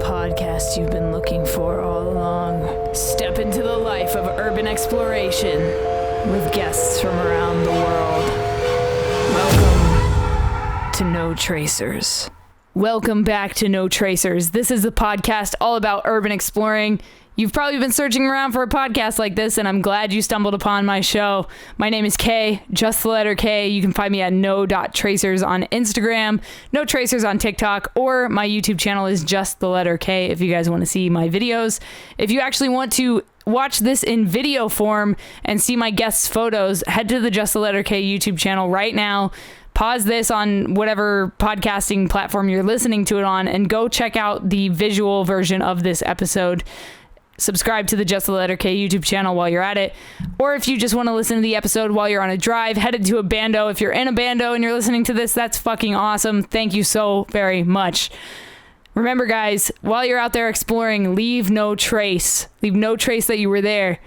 podcast you've been looking for all along. Step into the life of urban exploration with guests from around the world. Welcome to No Tracers. Welcome back to No Tracers. This is the podcast all about urban exploring. You've probably been searching around for a podcast like this, and I'm glad you stumbled upon my show. My name is K, just the letter K. You can find me at no.tracers on Instagram, no tracers on TikTok, or my YouTube channel is just the letter K if you guys want to see my videos. If you actually want to watch this in video form and see my guests' photos, head to the Just the Letter K YouTube channel right now. Pause this on whatever podcasting platform you're listening to it on and go check out the visual version of this episode. Subscribe to the Just the Letter K YouTube channel while you're at it. Or if you just want to listen to the episode while you're on a drive, headed to a bando. If you're in a bando and you're listening to this, that's fucking awesome. Thank you so very much. Remember, guys, while you're out there exploring, leave no trace. Leave no trace that you were there.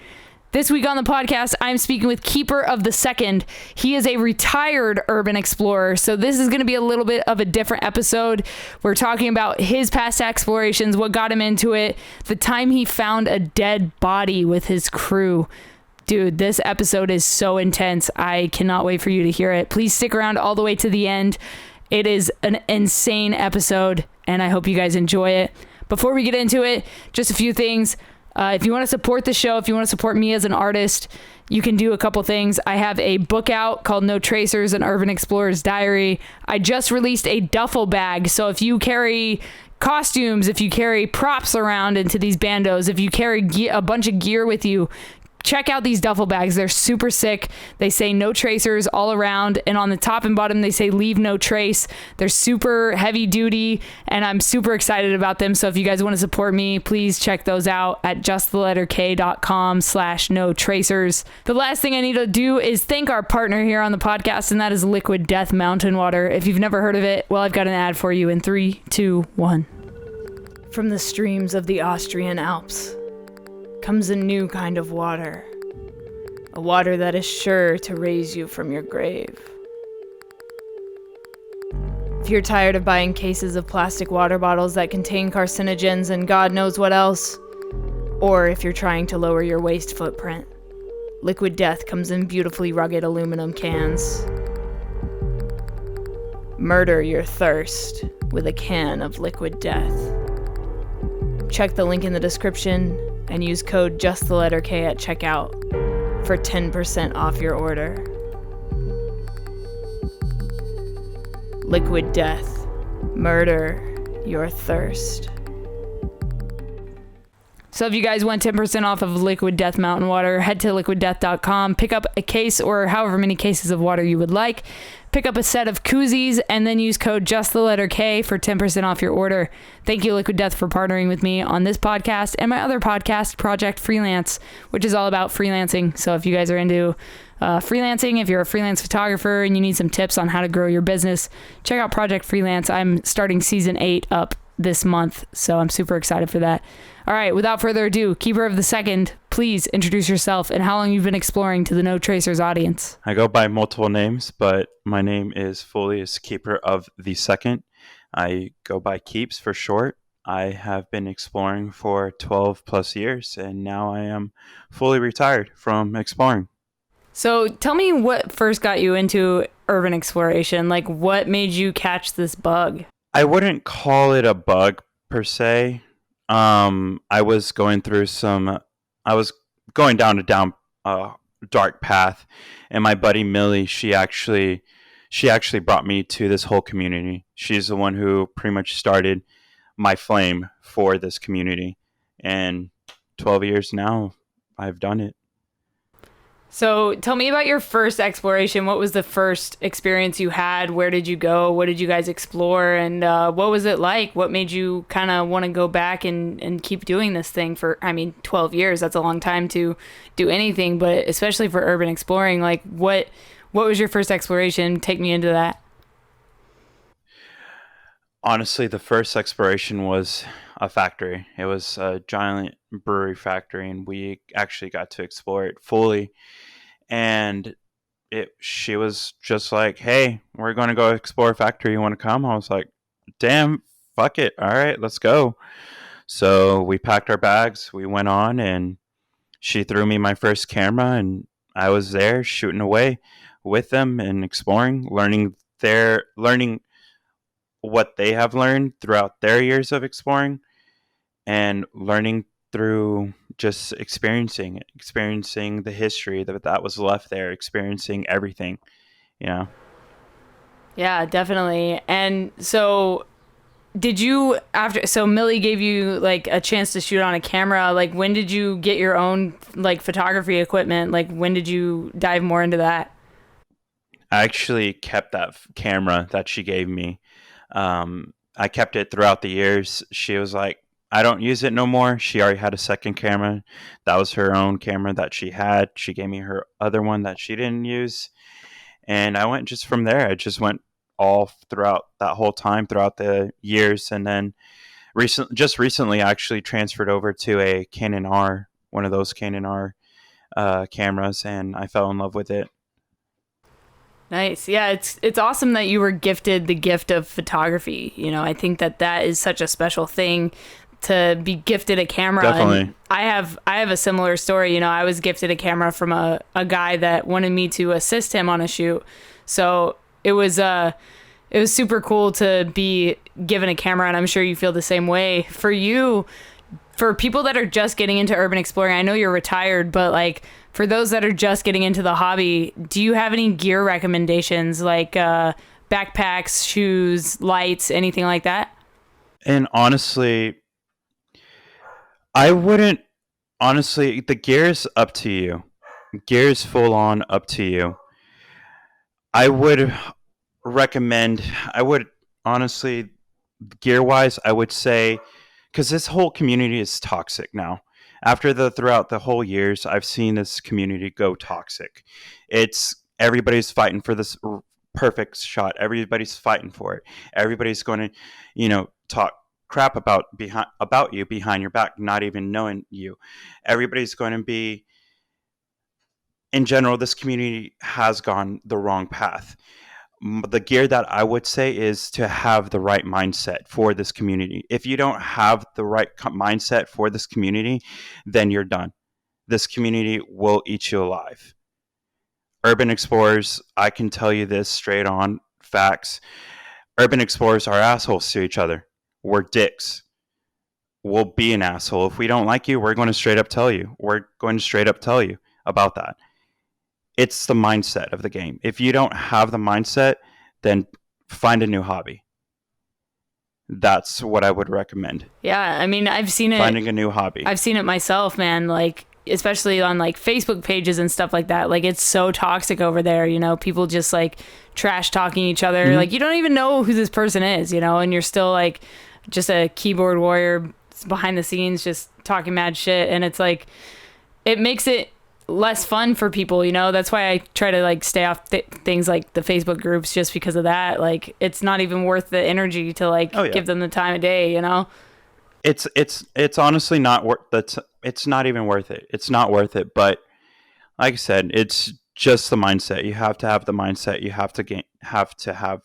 This week on the podcast, I'm speaking with KeeperOfTheSecond. He is a retired urban explorer, so this is going to be a little bit of a different episode. We're talking about his past explorations, what got him into it, the time he found a dead body with his crew. Dude, this episode is so intense. I cannot wait for you to hear it. Please stick around all the way to the end. It is an insane episode, and I hope you guys enjoy it. Before we get into it, just a few things. If you want to support the show, if you want to support me as an artist, you can do a couple things. I have a book out called No Tracers, an Urban Explorer's Diary. I just released a duffel bag. So if you carry costumes, if you carry props around into these bandos, if you carry a bunch of gear with you, check out these duffel bags. They're super sick. They say no tracers all around. And on the top and bottom, they say leave no trace. They're super heavy duty and I'm super excited about them. So if you guys want to support me, please check those out at justtheletterk.com/no tracers. The last thing I need to do is thank our partner here on the podcast, and that is Liquid Death Mountain Water. If you've never heard of it, well, I've got an ad for you in 3, 2, 1. From the streams of the Austrian Alps comes a new kind of water, a water that is sure to raise you from your grave. If you're tired of buying cases of plastic water bottles that contain carcinogens and God knows what else, or if you're trying to lower your waste footprint, Liquid Death comes in beautifully rugged aluminum cans. Murder your thirst with a can of Liquid Death. Check the link in the description and use code JustTheLetterK at checkout for 10% off your order. Liquid Death. Murder your thirst. So if you guys want 10% off of Liquid Death Mountain Water, head to liquiddeath.com, pick up a case or however many cases of water you would like. Pick up a set of koozies and then use code JustTheLetterK for 10% off your order. Thank you, Liquid Death, for partnering with me on this podcast and my other podcast, Project Freelance, which is all about freelancing. So if you guys are into freelancing, if you're a freelance photographer and you need some tips on how to grow your business, check out Project Freelance. I'm starting season 8 up this month, so I'm super excited for that. All right, without further ado, KeeperOfTheSecond, please introduce yourself and how long you've been exploring to the No Tracers audience. I go by multiple names, but my name is KeeperOfTheSecond. I go by Keeps for short. I have been exploring for 12 plus years, and now I am fully retired from exploring. So tell me what first got you into urban exploration. Like, what made you catch this bug? I wouldn't call it a bug per se. I was going down a dark path, and my buddy Millie, she actually brought me to this whole community. She's the one who pretty much started my flame for this community, and 12 years now, I've done it. So tell me about your first exploration. What was the first experience you had? Where did you go? What did you guys explore? And what was it like? What made you kind of want to go back and keep doing this thing for, 12 years? That's a long time to do anything, but especially for urban exploring. Like, what was your first exploration? Take me into that. Honestly, the first exploration was a factory. It was a giant brewery factory, and we actually got to explore it fully. And she was just like, "Hey, we're going to go explore a factory. You want to come?" I was like, "Damn, fuck it. All right, let's go." So we packed our bags, we went on, and she threw me my first camera, and I was there shooting away with them and exploring, learning what they have learned throughout their years of exploring, and learning through just experiencing the history that was left there, experiencing everything, you know. Yeah, definitely. And so did you after so Millie gave you like a chance to shoot on a camera, like when did you get your own like photography equipment? Like when did you dive more into that? I actually kept that camera that she gave me. I kept it throughout the years. She was like, I don't use it no more. She already had a second camera. That was her own camera that she had. She gave me her other one that she didn't use. And I went just from there. I just went all throughout that whole time, throughout the years. And then just recently, I actually transferred over to a Canon R, one of those Canon R cameras, and I fell in love with it. Nice. Yeah, it's awesome that you were gifted the gift of photography. You know, I think that that is such a special thing to be gifted a camera. Definitely. And I have a similar story. You know, I was gifted a camera from a guy that wanted me to assist him on a shoot. So it was super cool to be given a camera, and I'm sure you feel the same way. For you, for people that are just getting into urban exploring, I know you're retired, but like for those that are just getting into the hobby, do you have any gear recommendations like backpacks, shoes, lights, anything like that? And honestly, I wouldn't, honestly, the gear is up to you. Gear is full on up to you. I would recommend, I would honestly, gear wise, I would say, because this whole community is toxic now. Throughout the whole years, I've seen this community go toxic. It's everybody's fighting for this perfect shot. Everybody's fighting for it. Everybody's going to, talk crap about you behind your back, not even knowing you. Everybody's going to be, in general, this community has gone the wrong path. The gear that I would say is to have the right mindset for this community. If you don't have the right mindset for this community, then you're done. This community will eat you alive. Urban explorers, I can tell you this straight on facts. Urban explorers are assholes to each other. We're dicks. We'll be an asshole. If we don't like you, we're going to straight up tell you. We're going to straight up tell you about that. It's the mindset of the game. If you don't have the mindset, then find a new hobby. That's what I would recommend. Yeah, I mean, I've seen it. Finding a new hobby. I've seen it myself, man. Like, especially on like Facebook pages and stuff like that. Like, it's so toxic over there. You know, people just like trash talking each other. Mm-hmm. Like, you don't even know who this person is. You know, and you're still like just a keyboard warrior behind the scenes, just talking mad shit. And it's like, it makes it less fun for people, you know. That's why I try to like stay off things like the Facebook groups, just because of that. Like, it's not even worth the energy to like give them the time of day, you know. It's honestly not worth it's not even worth it. It's not worth it. But like I said, it's just the mindset. You have to have the mindset. You have to have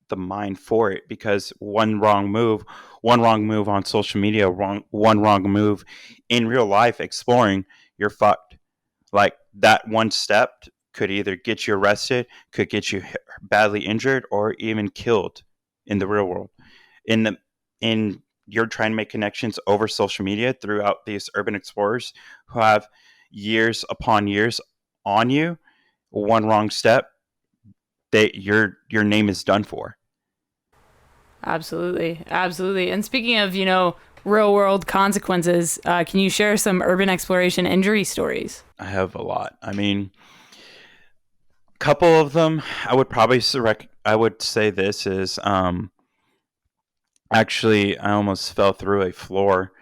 the mind for it, because one wrong move on social media, one wrong move in real life exploring, you're fucked. Like, that one step could either get you arrested, could get you badly injured, or even killed in the real world. In you're trying to make connections over social media throughout these urban explorers who have years upon years on you. One wrong step, your name is done for. Absolutely. And speaking of, you know, real world consequences, can you share some urban exploration injury stories? I have a lot. I mean, a couple of them, I would say this is, actually, I almost fell through a floor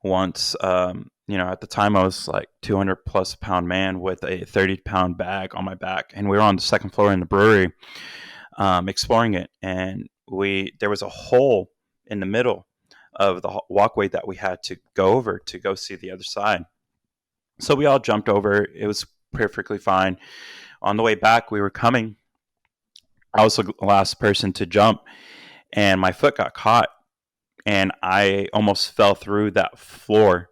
once. At the time I was like 200 plus pound man with a 30-pound bag on my back, and we were on the second floor in the brewery, exploring it, and there was a hole in the middle of the walkway that we had to go over to go see the other side. So we all jumped over. It was perfectly fine. On the way back, we were coming. I was the last person to jump, and my foot got caught and I almost fell through that floor.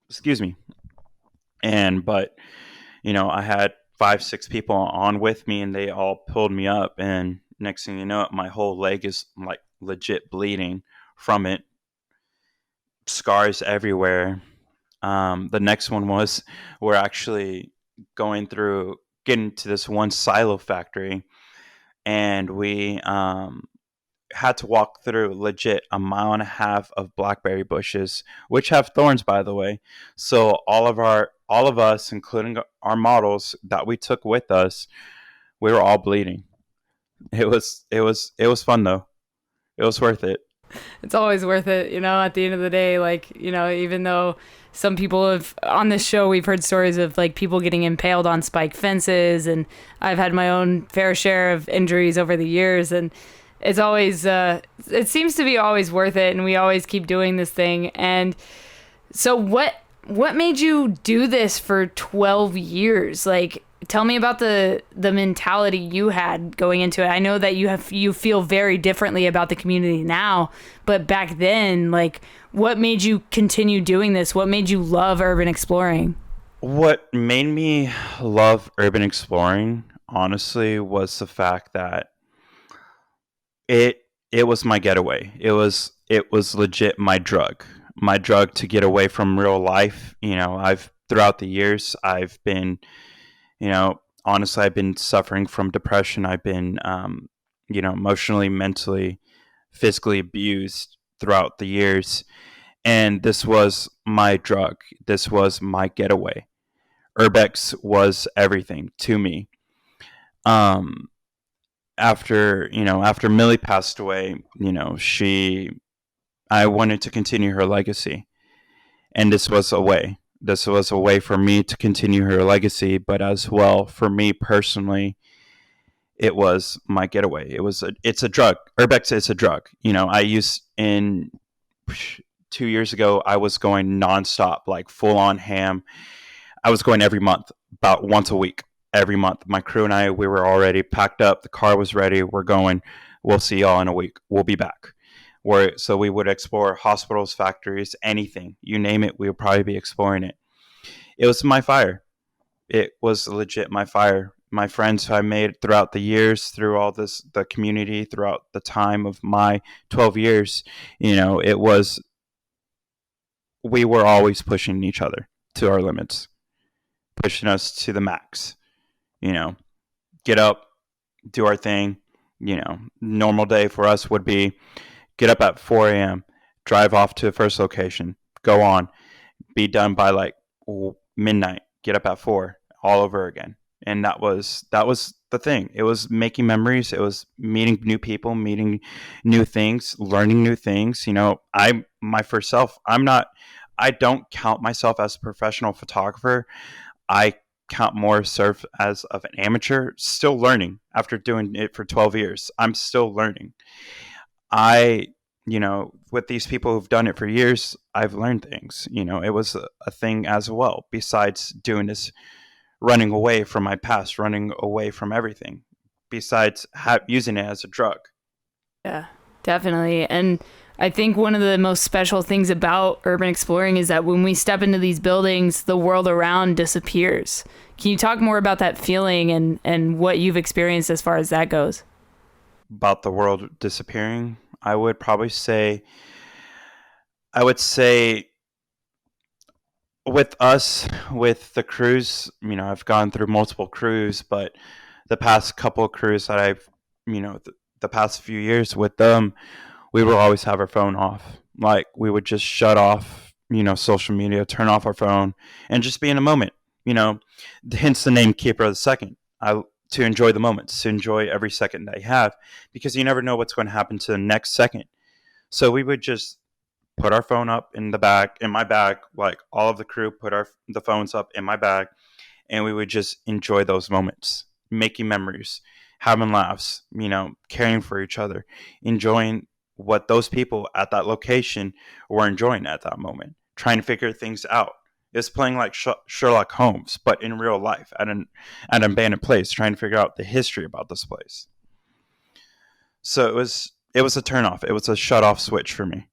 Excuse me. And but I had 5, 6 people on with me, and they all pulled me up. And next thing you know, my whole leg is like legit bleeding from it, scars everywhere. The next one was we're actually getting to this one silo factory, and we had to walk through legit a mile and a half of blackberry bushes, which have thorns, by the way. So all of us, including our models that we took with us, we were all bleeding. It was fun though. It was worth it. It's always worth it, at the end of the day. Like, even though some people have on this show, we've heard stories of like people getting impaled on spike fences, and I've had my own fair share of injuries over the years, and it's always it seems to be always worth it, and we always keep doing this thing. And so what made you do this for 12 years? Like, tell me about the mentality you had going into it. I know that you feel very differently about the community now, but back then, like, what made you continue doing this? What made you love urban exploring? What made me love urban exploring, honestly, was the fact that it was my getaway. It was legit my drug to get away from real life. I've throughout the years I've been, honestly, I've been suffering from depression. I've been, emotionally, mentally, physically abused throughout the years, and this was my drug. This was my getaway. Urbex was everything to me. Um, after Millie passed away, I wanted to continue her legacy, and this was a way for me to continue her legacy, but as well for me personally, it was my getaway. It's a drug. Urbex is a drug. I used in 2 years ago, I was going nonstop, like full on ham. I was going every month, about once a week, every month. My crew and I, we were already packed up. The car was ready. We're going. We'll see y'all in a week. We'll be back. So we would explore hospitals, factories, anything. You name it, we would probably be exploring it. It was my fire. It was legit my fire. My friends who I made throughout the years, through all this, the community, throughout the time of my 12 years, it was, we were always pushing each other to our limits, pushing us to the max. You know, get up, do our thing. Normal day for us would be get up at 4 a.m., drive off to the first location, go on, be done by like midnight, get up at 4, all over again. And that was the thing. It was making memories. It was meeting new people, meeting new things, learning new things. My first self, I don't count myself as a professional photographer. I count more serve as of an amateur, still learning after doing it for 12 years. I'm still learning. I, with these people who've done it for years, I've learned things. It was a thing as well, besides doing this, running away from my past, running away from everything, besides using it as a drug. Yeah, definitely. And I think one of the most special things about urban exploring is that when we step into these buildings, the world around disappears. Can you talk more about that feeling and what you've experienced as far as that goes? About the world disappearing, I would say with us, with the crews, I've gone through multiple crews, but the past couple of crews that the past few years with them, we will always have our phone off. Like, we would just shut off, social media, turn off our phone, and just be in a moment. Hence the name Keeper of the Second. To enjoy the moments, to enjoy every second that you have, because you never know what's going to happen to the next second. So we would just put our phone up in my bag, like all of the crew put the phones up in my bag, and we would just enjoy those moments, making memories, having laughs, caring for each other, enjoying what those people at that location were enjoying at that moment, trying to figure things out. It's playing like Sherlock Holmes, but in real life at an abandoned place, trying to figure out the history about this place. So it was a turn off. It was a shut off switch for me.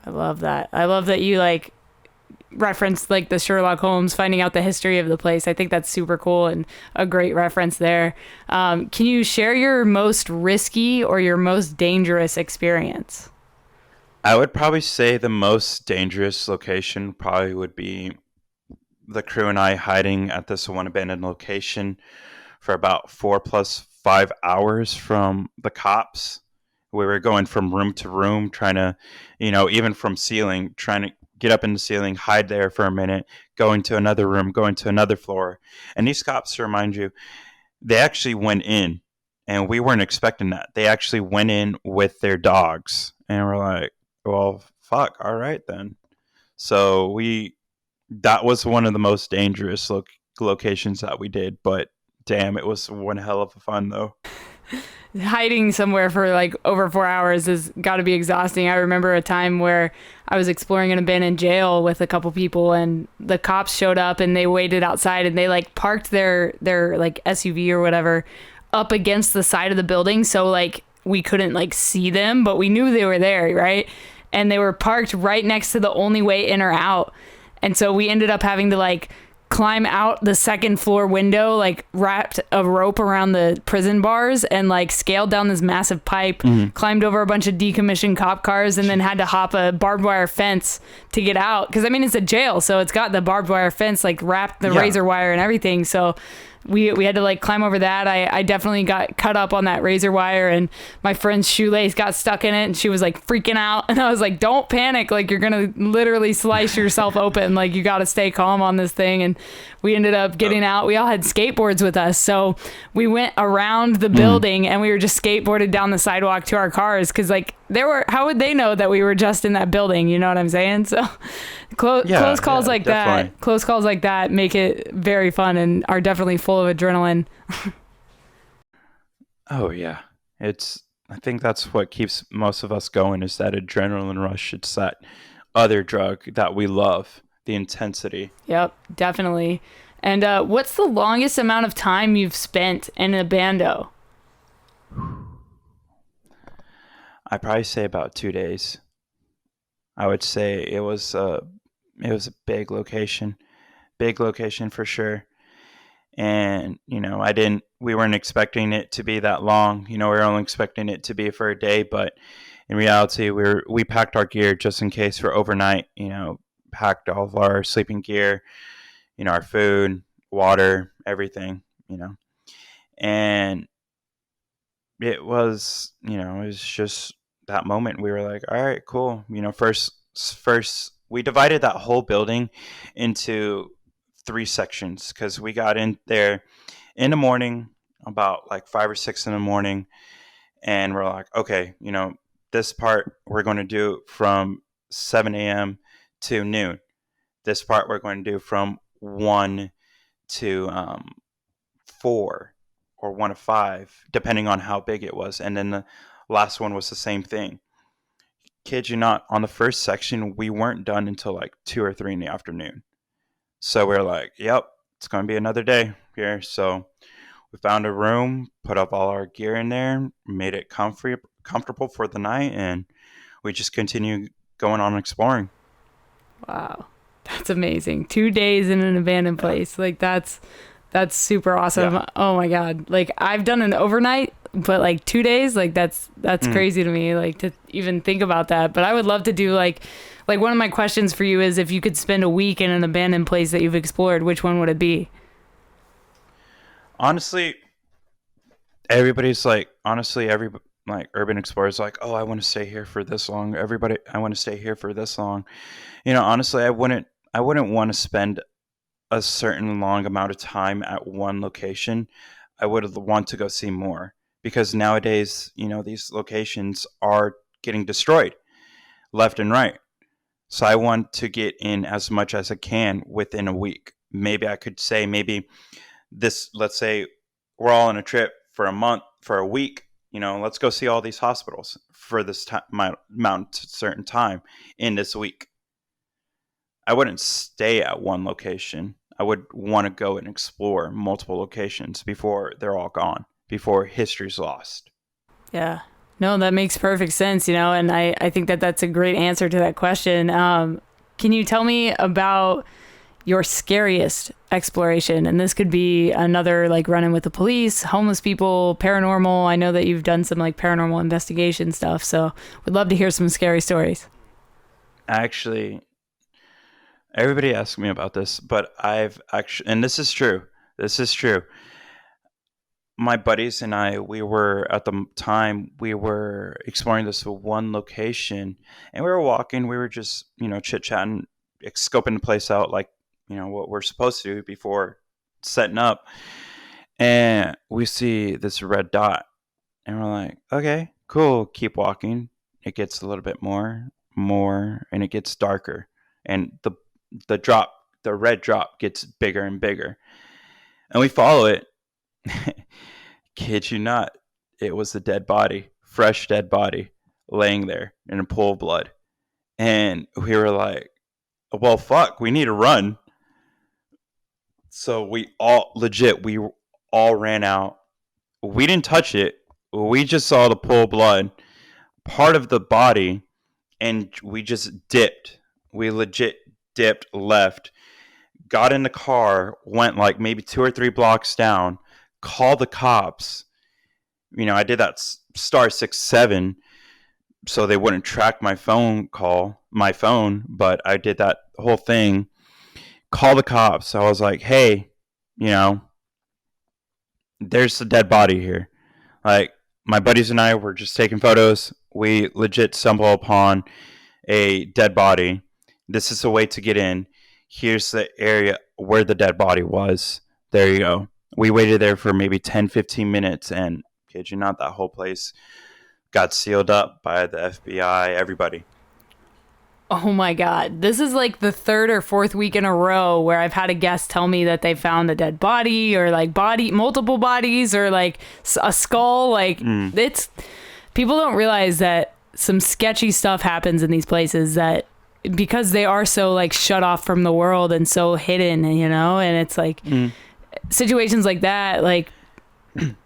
I love that. I love that you like referenced like the Sherlock Holmes finding out the history of the place. I think that's super cool and a great reference there. Can you share your most risky or your most dangerous experience? I would probably say the most dangerous location probably would be the crew and I hiding at this one abandoned location for about 4 plus 5 hours from the cops. We were going from room to room, trying to, even from ceiling, trying to get up in the ceiling, hide there for a minute, going to another room, going to another floor. And these cops, to remind you, they actually went in, and we weren't expecting that. They actually went in with their dogs, and we're like, well, fuck, all right then. So that was one of the most dangerous locations that we did, but damn, it was one hell of a fun though. Hiding somewhere for like over 4 hours has got to be exhausting. I remember a time where I was exploring an abandoned jail with a couple people, and the cops showed up and they waited outside, and they like parked their like SUV or whatever up against the side of the building, so like we couldn't like see them, but we knew they were there, right? And they were parked right next to the only way in or out. And so we ended up having to like climb out the second floor window, like wrapped a rope around the prison bars and like scaled down this massive pipe, climbed over a bunch of decommissioned cop cars, and then had to hop a barbed wire fence to get out. Cause I mean, it's a jail, so it's got the barbed wire fence, like wrapped the razor wire and everything. So we had to like climb over that. I definitely got cut up on that razor wire, and my friend's shoelace got stuck in it, and she was like freaking out. And I was like, don't panic. Like, you're going to literally slice yourself open. Like, you got to stay calm on this thing. And we ended up getting out. We all had skateboards with us. So we went around the building and we were just skateboarded down the sidewalk to our cars. Cause like how would they know that we were just in that building? You know what I'm saying? So close calls like definitely. That, close calls like that make it very fun and are definitely full of adrenaline. Oh yeah. I think that's what keeps most of us going, is that adrenaline rush. It's that other drug that we love, the intensity. Yep, definitely. And what's the longest amount of time you've spent in a bando? I'd probably say about 2 days. I would say it was a big location for sure. And we weren't expecting it to be that long. We were only expecting it to be for a day, but in reality, we packed our gear just in case for overnight. Packed all of our sleeping gear, our food, water, everything. And it was just that moment. We were like, all right, cool. First we divided that whole building into 3 sections, because we got in there in the morning about like 5 or 6 in the morning, and we're like, okay, this part we're going to do from 7 a.m. to noon. This part we're going to do from 1 to 4 or 1 to 5, depending on how big it was. And then the last one was the same thing. Kid you not, on the first section, we weren't done until like 2 or 3 in the afternoon. So we're like, yep, it's going to be another day here. So we found a room, put up all our gear in there, made it comfortable for the night, and we just continue going on exploring. Wow. That's amazing. 2 days in an abandoned place. Like that's super awesome. Yeah. Oh my God. Like, I've done an overnight, but like 2 days, like that's crazy to me, like to even think about that. But I would love to do like one of my questions for you is, if you could spend a week in an abandoned place that you've explored, which one would it be? Honestly, every urban explorers like, oh, I want to stay here for this long. I want to stay here for this long. Honestly, I wouldn't want to spend a certain long amount of time at one location. I would want to go see more, because nowadays, these locations are getting destroyed left and right. So I want to get in as much as I can within a week. Maybe I could say, let's say we're all on a trip for a week. Let's go see all these hospitals for this certain time in this week. I wouldn't stay at one location. I would want to go and explore multiple locations before they're all gone, before history's lost. Yeah. No, that makes perfect sense, and I think that that's a great answer to that question. Can you tell me about your scariest exploration? And this could be another like running with the police, homeless people, paranormal. I know that you've done some like paranormal investigation stuff, so would love to hear some scary stories. Actually, everybody asks me about this, but I've actually, and this is true. This is true. My buddies and I, we were at the time we were exploring this one location, and we were walking. We were just chit chatting, scoping the place out, like what we're supposed to do before setting up. And we see this red dot, and we're like, okay, cool. Keep walking. It gets a little bit more, and it gets darker, and the drop, the red drop, gets bigger and bigger, and we follow it. Kid you not, it was a dead body, fresh dead body, laying there in a pool of blood. And we were like, well, fuck, we need to run. So we all ran out. We didn't touch it. We just saw the pool of blood, part of the body, and we just dipped. We legit dipped left, got in the car, went like maybe 2 or 3 blocks down, called the cops. I did that star 6 7 so they wouldn't track my phone, but I did that whole thing. Call the cops. I was like, hey, you know, there's a dead body here. Like, my buddies and I were just taking photos. We legit stumble upon a dead body. This is a way to get in. Here's the area where the dead body was. There you go. We waited there for maybe 10-15 minutes, and kid you not, that whole place got sealed up by the FBI, everybody. Oh my God. This is like the third or fourth week in a row where I've had a guest tell me that they found a dead body or like multiple bodies or like a skull. Like it's, people don't realize that some sketchy stuff happens in these places that because they are so like shut off from the world and so hidden, and it's like situations like that, like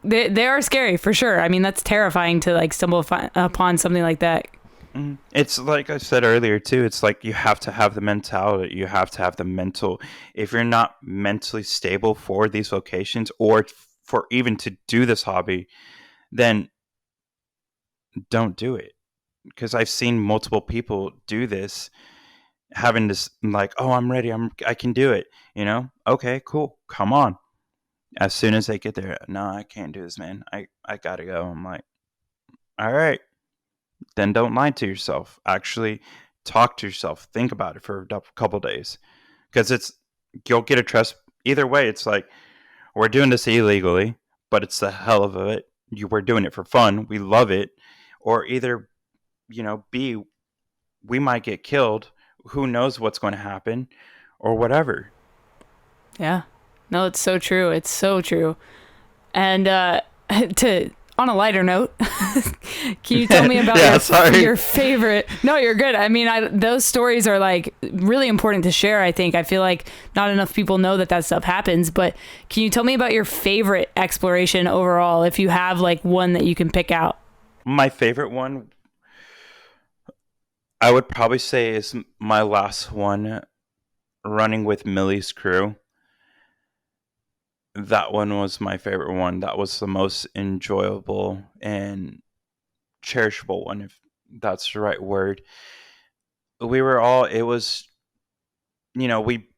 they are scary for sure. I mean, that's terrifying to like stumble upon something like that. It's like I said earlier too, it's like you have to have the mentality, you have to have the mental. If you're not mentally stable for these locations or for even to do this hobby, then don't do it. Because I've seen multiple people do this, having this like, oh, I'm ready, I can do it, okay, cool, come on. As soon as they get there, no, I can't do this, man, I gotta go. I'm like, all right, then don't lie to yourself. Actually talk to yourself. Think about it for a couple days. Because you'll get a trust. Either way, it's like, we're doing this illegally, but it's the hell of it. We're doing it for fun. We love it. Or either, B, we might get killed. Who knows what's going to happen or whatever. Yeah. No, it's so true. It's so true. And to on a lighter note, can you tell me about your favorite? No, you're good. I mean, those stories are like really important to share. I think I feel like not enough people know that stuff happens. But can you tell me about your favorite exploration overall, if you have like one that you can pick out? My favorite one, I would probably say, is my last one, running with Millie's crew. That one was my favorite one. That was the most enjoyable and cherishable one, if that's the right word. It was, we,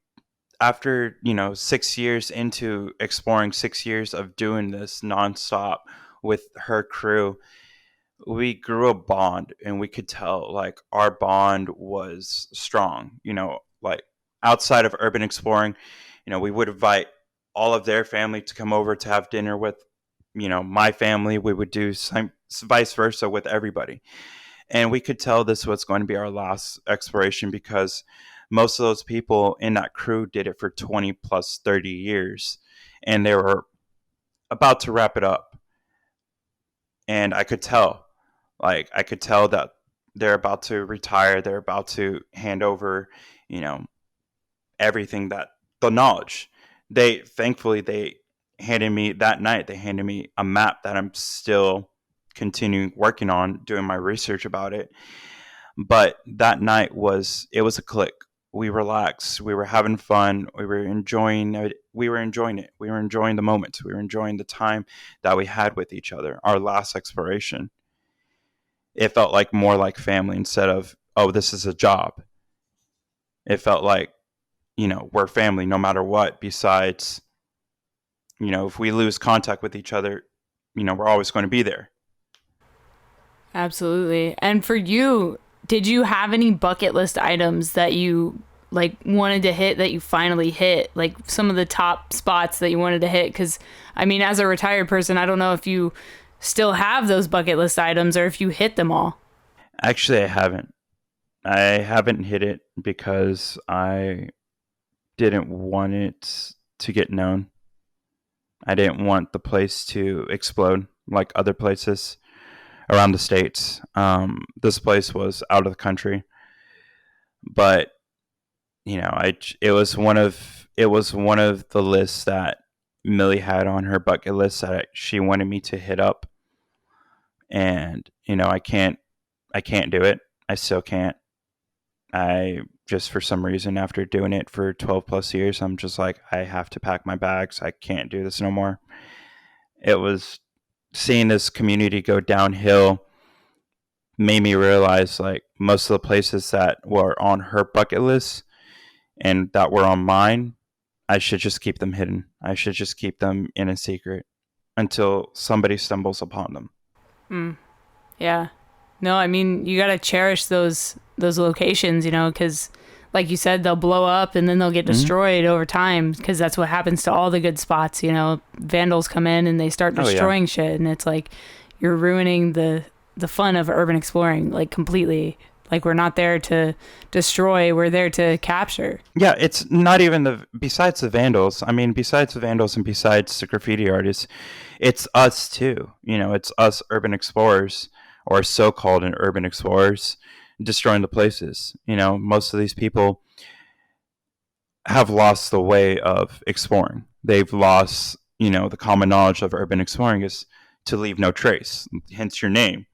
after, 6 years into exploring, 6 years of doing this nonstop with her crew, we grew a bond, and we could tell like our bond was strong, like outside of urban exploring, we would invite all of their family to come over to have dinner with, my family. We would do some vice versa with everybody. And we could tell this was going to be our last exploration because most of those people in that crew did it for 20 plus 30 years, and they were about to wrap it up. And I could tell that they're about to retire. They're about to hand over, everything, that the knowledge. Thankfully, they handed me that night, they handed me a map that I'm still continue working on doing my research about it. But that night it was a click. We relaxed. We were having fun. We were enjoying it. We were enjoying it. We were enjoying the moments. We were enjoying the time that we had with each other. Our last exploration. It felt like more like family instead of, oh, this is a job. It felt like, we're family no matter what. Besides, if we lose contact with each other, we're always going to be there. Absolutely. And for you, did you have any bucket list items that you like wanted to hit that you finally hit? Like some of the top spots that you wanted to hit? Because I mean, as a retired person, I don't know if you still have those bucket list items or if you hit them all. Actually, I haven't. I haven't hit it because I didn't want it to get known. I didn't want the place to explode like other places around the states. This place was out of the country, but it was one of the lists that Millie had on her bucket list that she wanted me to hit up, and I can't do it. I still can't. I just, for some reason, after doing it for 12 plus years, I'm just like, I have to pack my bags. I can't do this no more. It was seeing this community go downhill made me realize like most of the places that were on her bucket list and that were on mine, I should just keep them hidden. I should just keep them in a secret until somebody stumbles upon them. Yeah. No, I mean, you got to cherish those locations, because like you said, they'll blow up and then they'll get destroyed over time because that's what happens to all the good spots. Vandals come in and they start destroying shit, and it's like you're ruining the fun of urban exploring like completely. Like we're not there to destroy, we're there to capture. Yeah, it's not even besides the vandals. I mean, besides the vandals and besides the graffiti artists, it's us too. It's us urban explorers, or so-called urban explorers, destroying the places. Most of these people have lost the way of exploring. They've lost, the common knowledge of urban exploring is to leave no trace, hence your name.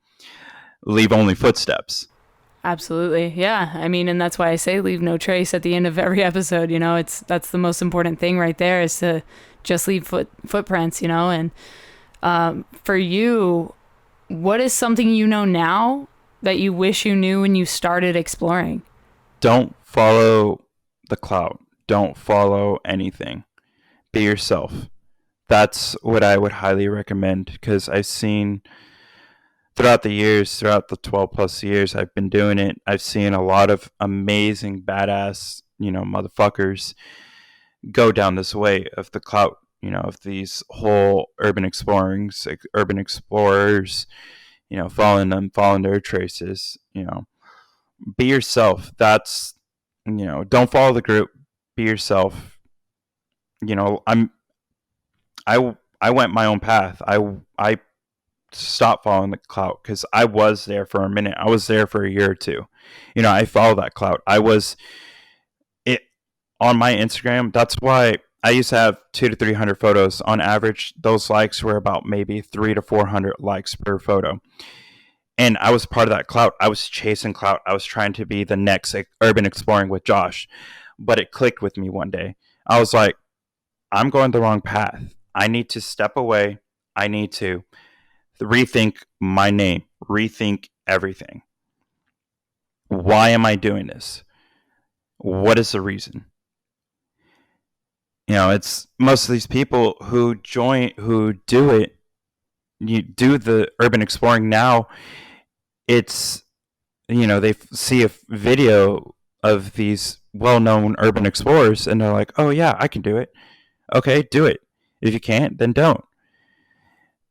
Leave only footsteps. Absolutely. Yeah. I mean, and that's why I say leave no trace at the end of every episode. That's the most important thing right there, is to just leave footprints, and for you, what is something now that you wish you knew when you started exploring? Don't follow the cloud. Don't follow anything. Be yourself. That's what I would highly recommend, because I've seen throughout the 12 plus years I've been doing it, I've seen a lot of amazing, badass, motherfuckers go down this way of the clout, of these whole urban explorers, following their traces, be yourself. That's, don't follow the group, be yourself. I went my own path. I stopped following the clout because I was there for a minute. I was there for a year or two. I followed that clout. I was it on my Instagram. That's why I used to have 200 to 300 photos on average. Those likes were about maybe 300 to 400 likes per photo. And I was part of that clout. I was chasing clout. I was trying to be the next urban exploring with Josh. But it clicked with me one day. I was like, I'm going the wrong path. I need to step away. I need to rethink my name, rethink everything. Why am I doing this? What is the reason? It's most of these people who do it, you do the urban exploring now. It's, they see a video of these well-known urban explorers and they're like, oh yeah, I can do it. Okay, do it. If you can't, then don't.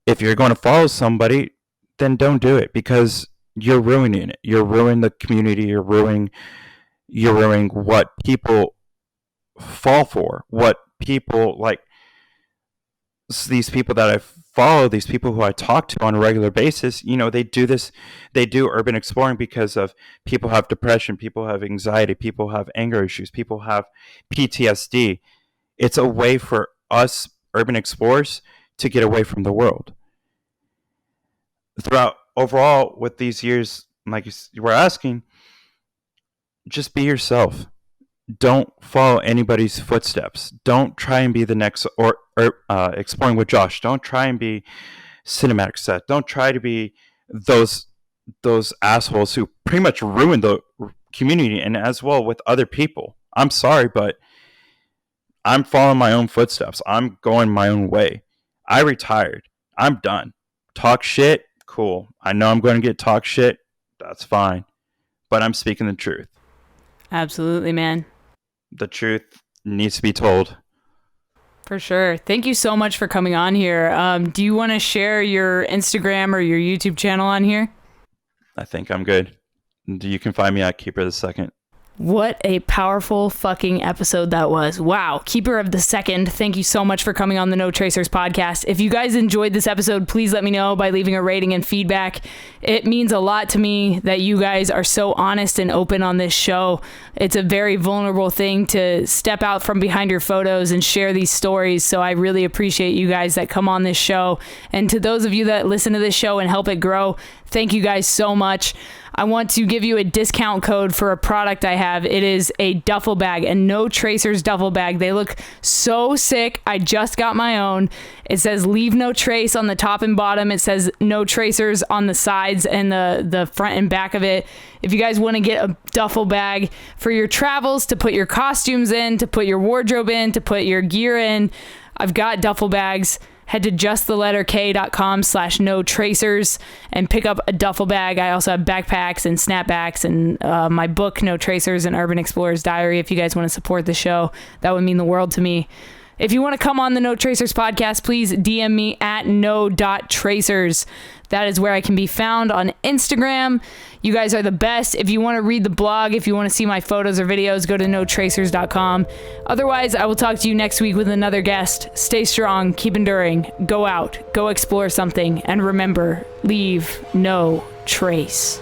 If you're going to follow somebody, then don't do it, because you're ruining it. You're ruining the community. You're ruining what people fall for, what people like. These people that I follow, these people who I talk to on a regular basis, they do this. They do urban exploring because of people have depression, people have anxiety, people have anger issues, people have PTSD. It's a way for us urban explorers to get away from the world. throughout overall with these years, like you were asking, just be yourself. Don't follow anybody's footsteps. Don't try and be the next or exploring with Josh. Don't try and be cinematic set. Don't try to be those assholes who pretty much ruin the community and as well with other people. I'm sorry, but I'm following my own footsteps. I'm going my own way. I retired. I'm done. Talk shit, cool. I know I'm going to get talk shit. That's fine. But I'm speaking the truth. Absolutely, man. The truth needs to be told. For sure. Thank you so much for coming on here. Do you want to share your Instagram or your YouTube channel on here? I think I'm good. You can find me at KeeperOfTheSecond. What a powerful fucking episode that was. Wow. Keeper of the Second, thank you so much for coming on the No Tracers podcast. If you guys enjoyed this episode, please let me know by leaving a rating and feedback. It means a lot to me that you guys are so honest and open on this show. It's a very vulnerable thing to step out from behind your photos and share these stories. So I really appreciate you guys that come on this show. And to those of you that listen to this show and help it grow, thank you guys so much. I want to give you a discount code for a product I have. It is a duffel bag, a No Tracers duffel bag. They look so sick. I just got my own. It says leave no trace on the top and bottom. It says No Tracers on the sides and the front and back of it. If you guys want to get a duffel bag for your travels, to put your costumes in, to put your wardrobe in, to put your gear in, I've got duffel bags. Head to justtheletterk.com/no tracers and pick up a duffel bag. I also have backpacks and snapbacks and my book, No Tracers, and Urban Explorer's Diary. If you guys want to support the show, that would mean the world to me. If you want to come on the No Tracers podcast, please DM me at no.tracers. That is where I can be found on Instagram. You guys are the best. If you want to read the blog, if you want to see my photos or videos, go to notracers.com. Otherwise, I will talk to you next week with another guest. Stay strong, keep enduring, go out, go explore something, and remember, leave no trace.